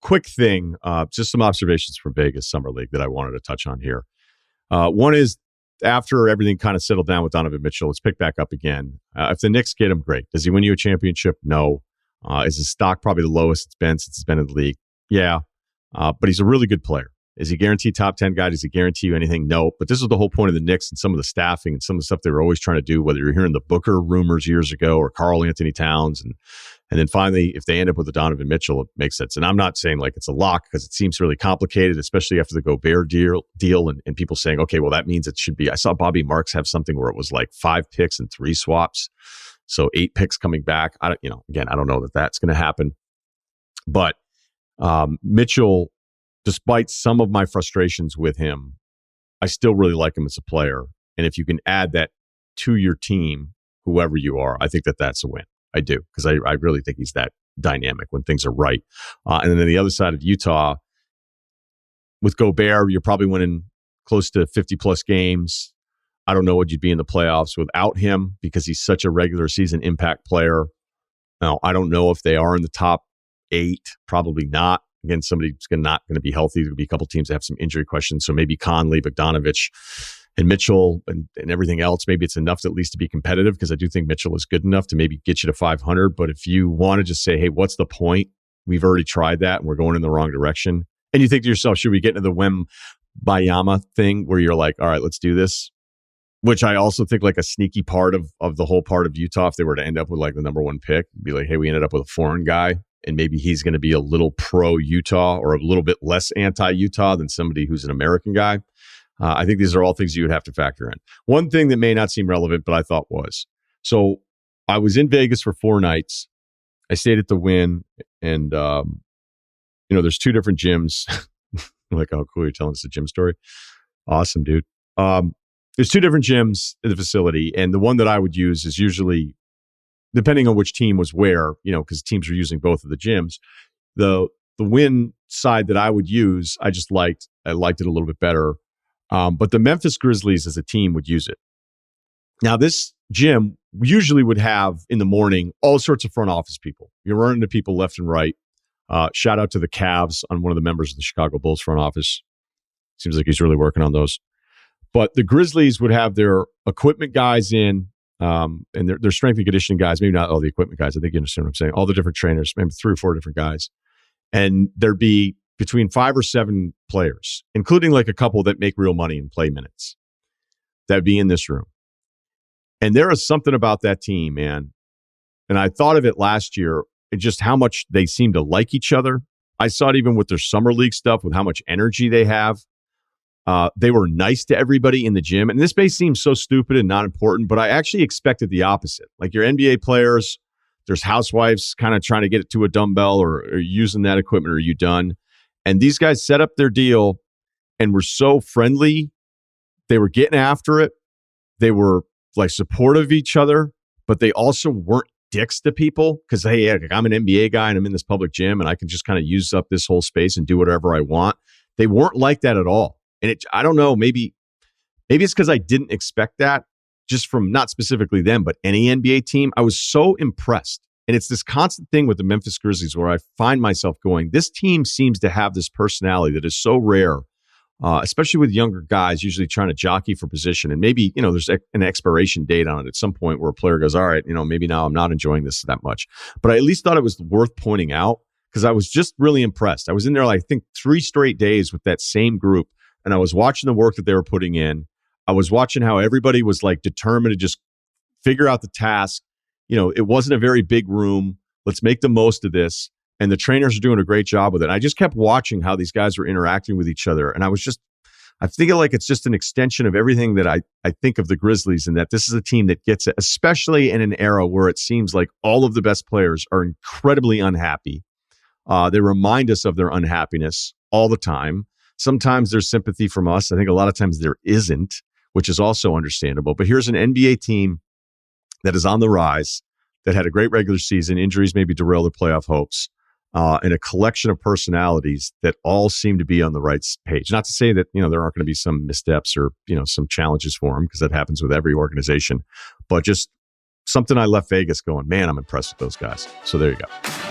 quick thing, just some observations from Vegas Summer League that I wanted to touch on here. One is after everything kind of settled down with Donovan Mitchell, let's pick back up again. If the Knicks get him, great. Does he win you a championship? No. Is his stock probably the lowest it's been since he's been in the league? Yeah. But he's a really good player. Is he guaranteed top 10 guy? Does he guarantee you anything? No. But this is the whole point of the Knicks and some of the staffing and some of the stuff they were always trying to do, whether you're hearing the Booker rumors years ago or Karl Anthony Towns. And then finally, if they end up with a Donovan Mitchell, it makes sense. And I'm not saying like it's a lock because it seems really complicated, especially after the Gobert deal and people saying, okay, well, that means it should be. I saw Bobby Marks have something where it was like 5 picks and 3 swaps. So 8 picks coming back. I don't know that that's going to happen. But Mitchell, despite some of my frustrations with him, I still really like him as a player. And if you can add that to your team, whoever you are, I think that that's a win. I do, because I really think he's that dynamic when things are right. And then on the other side of Utah, with Gobert, you're probably winning close to 50-plus games. I don't know what you'd be in the playoffs without him because he's such a regular season impact player. Now, I don't know if they are in the top 8. Probably not. Again, somebody's not going to be healthy. There'll be a couple teams that have some injury questions. So maybe Conley, Bogdanovich, and Mitchell and everything else. Maybe it's enough to at least to be competitive because I do think Mitchell is good enough to maybe get you to 500. But if you want to just say, hey, what's the point? We've already tried that and we're going in the wrong direction. And you think to yourself, should we get into the Wembayama thing where you're like, all right, let's do this? Which I also think like a sneaky part of the whole part of Utah, if they were to end up with like the number 1 pick, be like, hey, we ended up with a foreign guy. And maybe he's going to be a little pro-Utah or a little bit less anti-Utah than somebody who's an American guy. I think these are all things you would have to factor in. One thing that may not seem relevant, but I thought was. So I was in Vegas for 4 nights. I stayed at the Wynn. And, there's 2 different gyms. Like, oh, cool, you're telling us a gym story. Awesome, dude. There's 2 different gyms in the facility. And the one that I would use is usually, depending on which team was where, because teams are using both of the gyms, the Win side that I would use, I liked it a little bit better. But the Memphis Grizzlies as a team would use it. Now, this gym usually would have in the morning all sorts of front office people. You're running into people left and right. Shout out to the Cavs on one of the members of the Chicago Bulls front office. Seems like he's really working on those. But the Grizzlies would have their equipment guys in, and their strength and conditioning guys, maybe not all the equipment guys. I think you understand what I'm saying. All the different trainers, maybe 3 or 4 different guys. And there'd be between 5 or 7 players, including like a couple that make real money and play minutes, that'd be in this room. And there is something about that team, man. And I thought of it last year, and just how much they seem to like each other. I saw it even with their summer league stuff, with how much energy they have. They were nice to everybody in the gym. And this may seem so stupid and not important, but I actually expected the opposite. Like your NBA players, there's housewives kind of trying to get it to a dumbbell or using that equipment. Are you done? And these guys set up their deal and were so friendly. They were getting after it. They were like supportive of each other, but they also weren't dicks to people because, hey, I'm an NBA guy and I'm in this public gym and I can just kind of use up this whole space and do whatever I want. They weren't like that at all. And I don't know, maybe it's because I didn't expect that just from not specifically them, but any NBA team. I was so impressed. And it's this constant thing with the Memphis Grizzlies where I find myself going, this team seems to have this personality that is so rare, especially with younger guys usually trying to jockey for position. And maybe, there's an expiration date on it at some point where a player goes, all right, maybe now I'm not enjoying this that much. But I at least thought it was worth pointing out because I was just really impressed. I was in there, I think 3 straight days with that same group. And I was watching the work that they were putting in. I was watching how everybody was like determined to just figure out the task. It wasn't a very big room. Let's make the most of this. And the trainers are doing a great job with it. I just kept watching how these guys were interacting with each other. And I think like it's just an extension of everything that I think of the Grizzlies, and that this is a team that gets it, especially in an era where it seems like all of the best players are incredibly unhappy. They remind us of their unhappiness all the time. Sometimes there's sympathy from us. I think a lot of times there isn't, which is also understandable. But here's an NBA team that is on the rise, that had a great regular season. Injuries maybe derail their playoff hopes, and a collection of personalities that all seem to be on the right page. Not to say that, there aren't going to be some missteps or, some challenges for them, because that happens with every organization. But just something I left Vegas going, man, I'm impressed with those guys. So there you go.